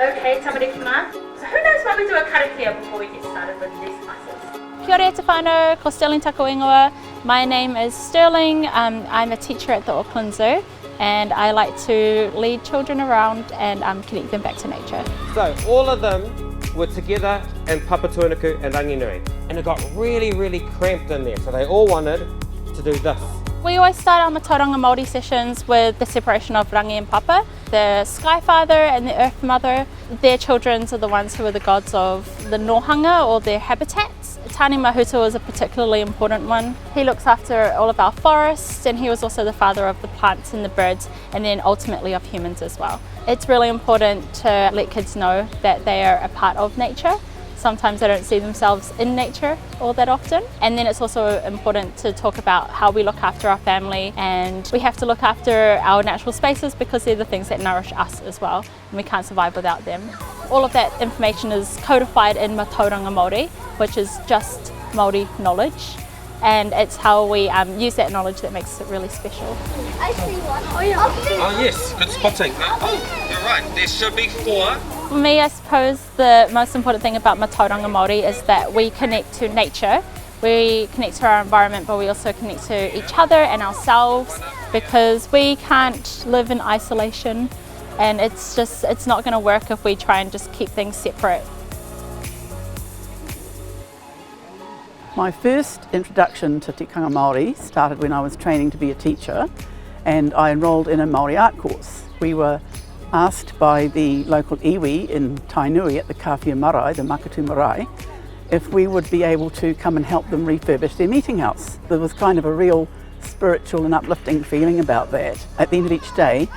Okay, tamarikima. So who knows why we do a karakia before we get started with these classes? Kia ora te whānau, ko Sterling Taku Ingoa. My name is Sterling. I'm a teacher at the Auckland Zoo and I like to lead children around and connect them back to nature. So all of them were together in Papatūānuku and Ranginui, and it got really cramped in there, so they all wanted to do this. We always start our Matauranga Māori sessions with the separation of Rangi and Papa. The Sky Father and the Earth Mother, their children are the ones who are the gods of the nohanga or their habitats. Tāne Mahutu is a particularly important one. He looks after all of our forests and he was also the father of the plants and the birds and then ultimately of humans as well. It's really important to let kids know that they are a part of nature. Sometimes they don't see themselves in nature all that often. And then it's also important to talk about how we look after our family, and we have to look after our natural spaces because they're the things that nourish us as well, and we can't survive without them. All of that information is codified in Matauranga Māori, which is just Māori knowledge. And it's how we use that knowledge that makes it really special. I see one. Oh, yeah. Oh yes, good spotting. Oh, you're right, there should be 4. For me, I suppose the most important thing about Matauranga Māori is that we connect to nature. We connect to our environment, but we also connect to each other and ourselves because we can't live in isolation, and it's not going to work if we try and just keep things separate. My first introduction to tikanga Māori started when I was training to be a teacher, and I enrolled in a Māori art course. We were asked by the local iwi in Tainui at the Kawhia Marae, the Makatu Marae, if we would be able to come and help them refurbish their meeting house. There was kind of a real spiritual and uplifting feeling about that. At the end of each day,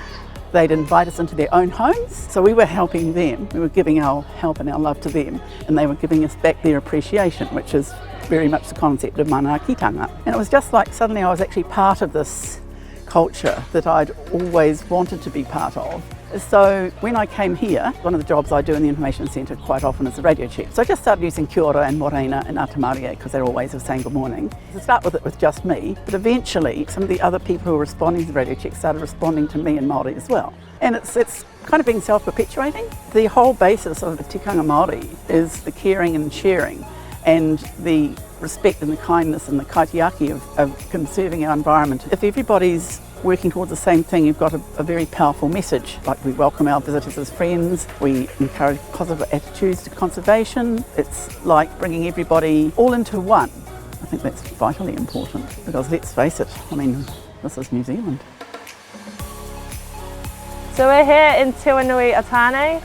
they'd invite us into their own homes, so we were helping them. We were giving our help and our love to them, and they were giving us back their appreciation, which is very much the concept of manaakitanga. And it was just like suddenly I was actually part of this culture that I'd always wanted to be part of. So when I came here, one of the jobs I do in the information centre quite often is the radio check. So I just started using kia ora and morena and atamarie because they're all ways of saying good morning. To start with it with just me, but eventually some of the other people who were responding to the radio check started responding to me in Māori as well. And it's kind of being self-perpetuating. The whole basis of the tikanga Māori is the caring and sharing and the respect and the kindness and the kaitiaki of conserving our environment. If everybody's working towards the same thing, you've got a very powerful message. Like, we welcome our visitors as friends, we encourage positive attitudes to conservation. It's like bringing everybody all into one. I think that's vitally important because let's face it, I mean, this is New Zealand. So we're here in Te Wao Nui,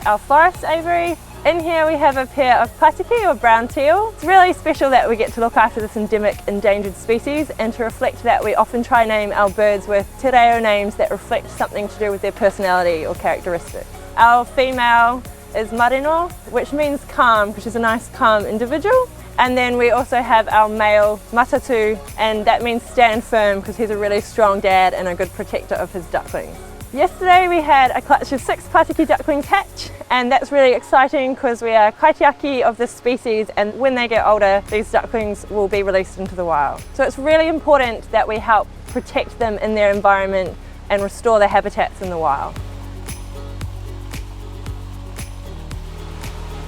our forest aviary. In here we have a pair of pāteke or brown teal. It's really special that we get to look after this endemic endangered species, and to reflect that we often try name our birds with te reo names that reflect something to do with their personality or characteristics. Our female is marino, which means calm, which is a nice calm individual. And then we also have our male matatu, and that means stand firm because he's a really strong dad and a good protector of his ducklings. Yesterday we had a clutch of 6 pāteke ducklings hatch, and that's really exciting because we are kaitiaki of this species, and when they get older these ducklings will be released into the wild. So it's really important that we help protect them in their environment and restore their habitats in the wild.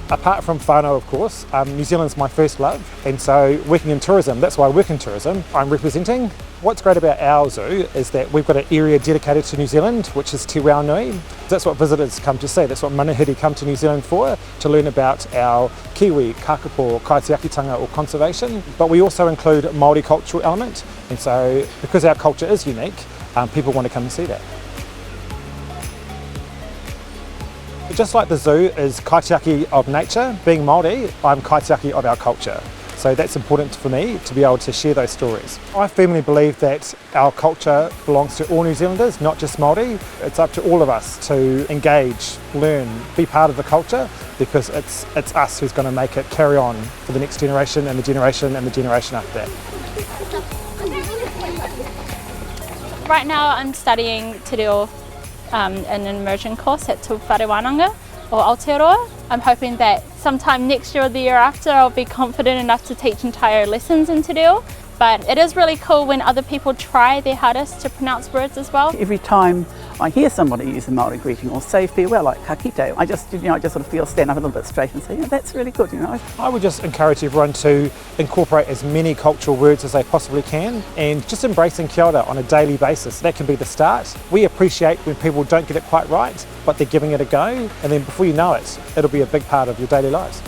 Apart from whānau, of course, New Zealand's my first love, and so working in tourism, that's why I work in tourism, I'm representing. What's great about our zoo is that we've got an area dedicated to New Zealand, which is Te Wao Nui. That's what visitors come to see, that's what manahiri come to New Zealand for, to learn about our kiwi, kakapo, kaitiakitanga or conservation. But we also include a Māori cultural element, and so because our culture is unique, people want to come and see that. Just like the zoo is kaitiaki of nature, being Māori, I'm kaitiaki of our culture. So that's important for me to be able to share those stories. I firmly believe that our culture belongs to all New Zealanders, not just Māori. It's up to all of us to engage, learn, be part of the culture, because it's us who's going to make it carry on for the next generation and the generation and the generation after that. Right now I'm studying Te Reo, an immersion course at Te Whare or Aotearoa. I'm hoping that sometime next year or the year after I'll be confident enough to teach entire lessons in Te Reo. But it is really cool when other people try their hardest to pronounce words as well. Every time I hear somebody use a Māori greeting or say farewell like ka kite, I just sort of feel stand up a little bit straight and say, yeah, that's really good, I would just encourage everyone to incorporate as many cultural words as they possibly can and just embracing kia ora on a daily basis. That can be the start. We appreciate when people don't get it quite right, but they're giving it a go, and then before you know it, it'll be a big part of your daily lives.